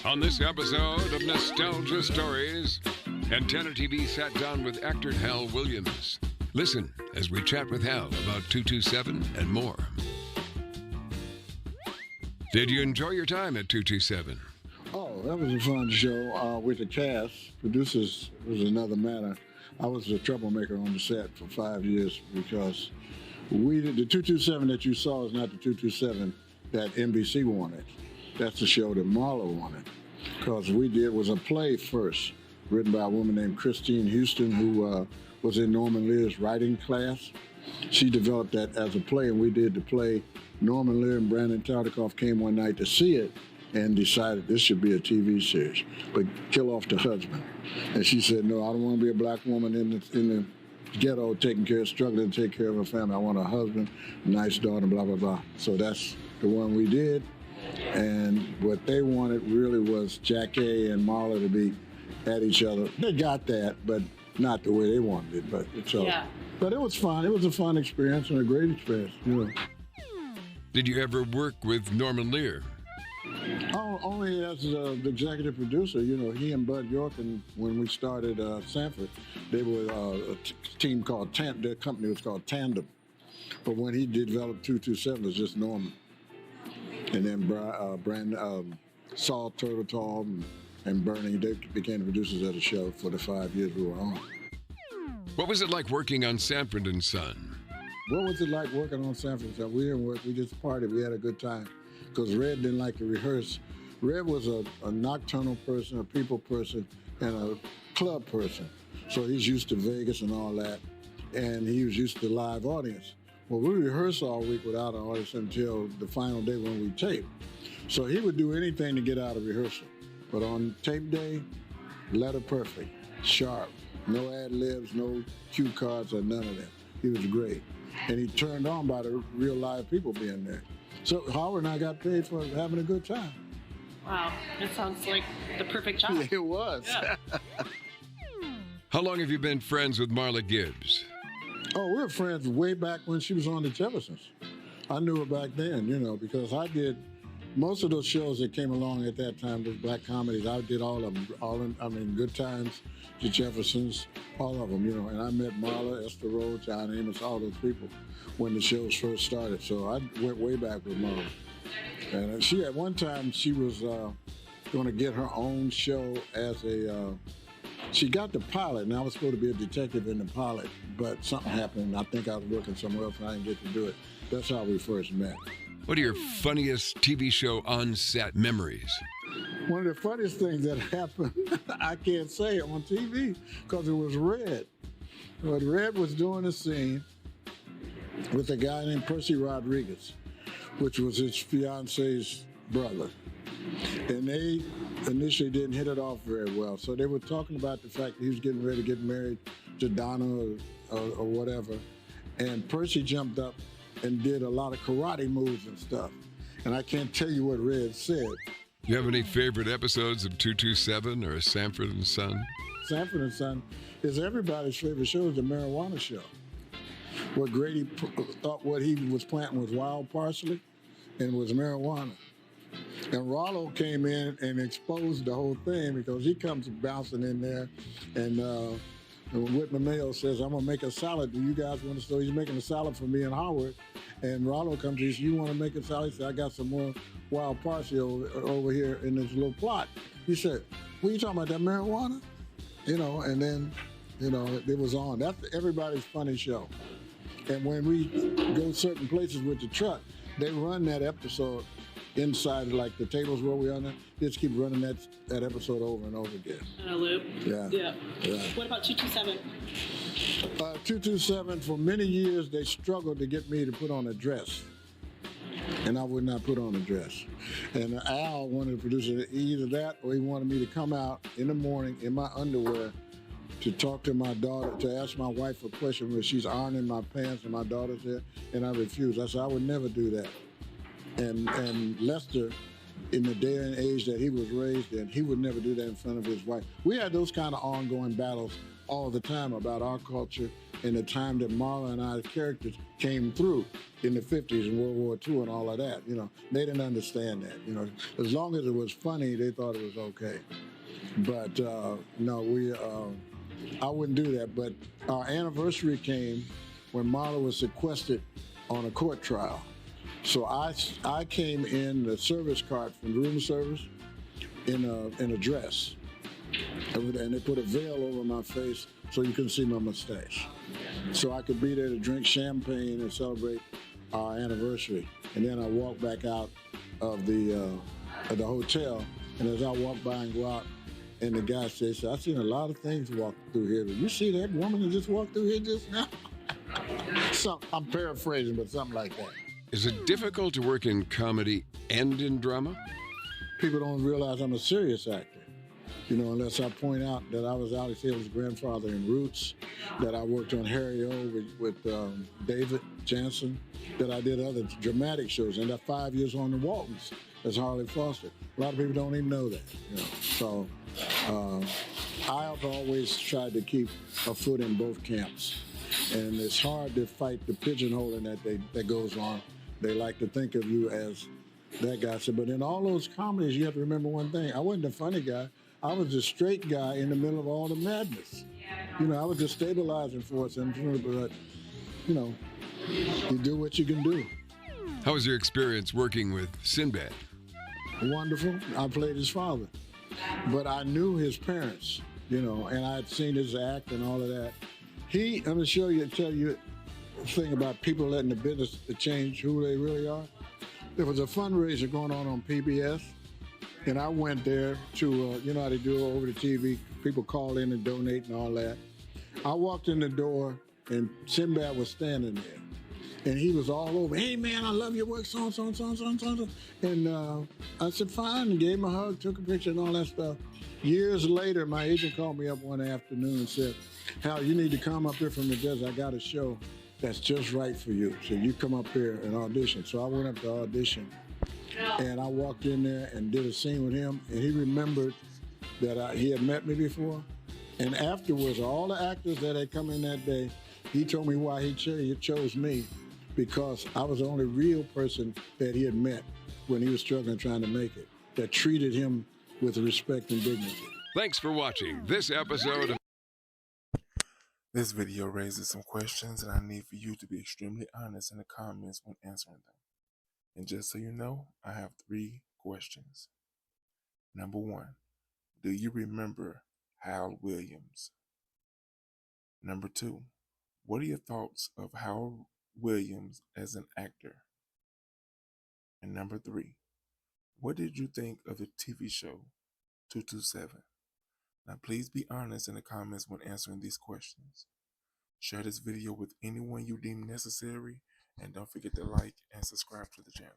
On this episode of Nostalgia Stories, Antenna TV sat down with actor Hal Williams. Listen as we chat with Hal about 227 and more. Did you enjoy your time at 227? Oh, that was a fun show with the cast. Producers was another matter. I was the troublemaker on the set for 5 years because the 227 that you saw is not the 227 that NBC wanted. That's the show that Marla wanted. Because we did was a play first, written by a woman named Christine Houston, who was in Norman Lear's writing class. She developed that as a play, and we did the play. Norman Lear and Brandon Tartikoff came one night to see it and decided this should be a TV series, but kill off the husband. And she said, no, I don't want to be a black woman in the ghetto struggling to take care of her family. I want a husband, a nice daughter, blah, blah, blah. So that's the one we did. And what they wanted really was Jackie and Marla to be at each other. They got that, but not the way they wanted it. But it was fun. It was a fun experience and a great experience, you know. Did you ever work with Norman Lear? Oh, only as the executive producer. You know, he and Bud York, and when we started Sanford, they were a team called their company was called Tandem. But when he developed 227, it was just Norman. And then Saul Turtletall and Bernie, they became the producers of the show for the 5 years we were on. What was it like working on Sanford and Son? What was it like working on Sanford and Son? We didn't work, we just partied, we had a good time. Because Red didn't like to rehearse. Red was a nocturnal person, a people person, and a club person. So he's used to Vegas and all that, and he was used to live audience. Well, we rehearsed all week without an audience until the final day when we taped. So he would do anything to get out of rehearsal. But on tape day, letter perfect, sharp, no ad-libs, no cue cards or none of that. He was great. And he turned on by the real live people being there. So Howard and I got paid for having a good time. Wow, that sounds like the perfect job. It was. Yeah. How long have you been friends with Marla Gibbs? Oh, we were friends way back when she was on the Jeffersons. I knew her back then, you know, because I did most of those shows that came along at that time, those black comedies. I did all of them, Good Times, the Jeffersons, all of them, you know. And I met Marla, Esther Rowe, John Amos, all those people when the shows first started. So I went way back with Marla. And she, at one time, she was going to get her own show as she got the pilot, and I was supposed to be a detective in the pilot, but something happened. I think I was working somewhere else, and I didn't get to do it. That's how we first met. What are your funniest TV show on-set memories? One of the funniest things that happened, I can't say on TV, because it was Red. But Red was doing a scene with a guy named Percy Rodriguez, which was his fiance's brother. And they initially didn't hit it off very well. So they were talking about the fact that he was getting ready to get married to Donna or whatever. And Percy jumped up and did a lot of karate moves and stuff. And I can't tell you what Red said. You have any favorite episodes of 227 or Sanford and Son? Sanford and Son is everybody's favorite show, is the marijuana show. What Grady thought what he was planting was wild parsley and was marijuana. And Rollo came in and exposed the whole thing because he comes bouncing in there, and Whitman Mayo says, I'm gonna make a salad. Do you guys want to? So he's making a salad for me and Howard. And Rollo comes, he says, you want to make a salad? He said, I got some more wild parsley over here in this little plot. He said, what are you talking about, that marijuana? You know, and then, you know, it was on. That's everybody's funny show. And when we go certain places with the truck, they run that episode inside, like the tables where we are now, just keep running that episode over and over again. In a loop? Yeah. What about 227? 227, for many years, they struggled to get me to put on a dress. And I would not put on a dress. And Al wanted to produce it, either that or he wanted me to come out in the morning in my underwear to talk to my daughter, to ask my wife a question where she's ironing my pants and my daughter's there, and I refused. I said, I would never do that. And Lester, in the day and age that he was raised in, he would never do that in front of his wife. We had those kind of ongoing battles all the time about our culture and the time that Marla and I's characters came through in the 50s and World War II and all of that. You know, they didn't understand that. You know, as long as it was funny, they thought it was okay. But no, I wouldn't do that. But our anniversary came when Marla was sequestered on a court trial. So I came in the service cart from room service in a dress. And they put a veil over my face so you couldn't see my mustache. So I could be there to drink champagne and celebrate our anniversary. And then I walked back out of the hotel, and as I walked by and go out, and the guy says, I've seen a lot of things walk through here. Did you see that woman that just walked through here just now? I'm paraphrasing, but something like that. Is it difficult to work in comedy and in drama? People don't realize I'm a serious actor. You know, unless I point out that I was Alex Haley's grandfather in Roots, that I worked on Harry O with David Jansen, that I did other dramatic shows, and that 5 years on the Waltons as Harley Foster. A lot of people don't even know that. You know, so I've always tried to keep a foot in both camps, and it's hard to fight the pigeonholing that goes on. They like to think of you as that guy. So, but in all those comedies, you have to remember one thing: I wasn't a funny guy. I was the straight guy in the middle of all the madness. You know, I was the stabilizing force, but you know, you do what you can do. How was your experience working with Sinbad? Wonderful. I played his father, but I knew his parents, you know, and I had seen his act and all of that. I'm gonna tell you a thing about people letting the business change who they really are. There was a fundraiser going on PBS. And I went there to, you know how they do it over the TV. People call in and donate and all that. I walked in the door, and Sinbad was standing there. And he was all over, hey, man, I love your work, so. And I said, fine, and gave him a hug, took a picture and all that stuff. Years later, my agent called me up one afternoon and said, Hal, you need to come up here from the desert. I got a show that's just right for you. So you come up here and audition. So I went up to audition. And I walked in there and did a scene with him, and he remembered that he had met me before. And afterwards, all the actors that had come in that day, he told me why he chose me, because I was the only real person that he had met when he was struggling trying to make it, that treated him with respect and dignity. Thanks for watching this episode of... This video raises some questions, and I need for you to be extremely honest in the comments when answering them. And just so you know, I have 3 questions. Number 1, do you remember Hal Williams? Number 2, what are your thoughts of Hal Williams as an actor? And number 3, what did you think of the TV show 227? Now please be honest in the comments when answering these questions. Share this video with anyone you deem necessary, and don't forget to like and subscribe to the channel.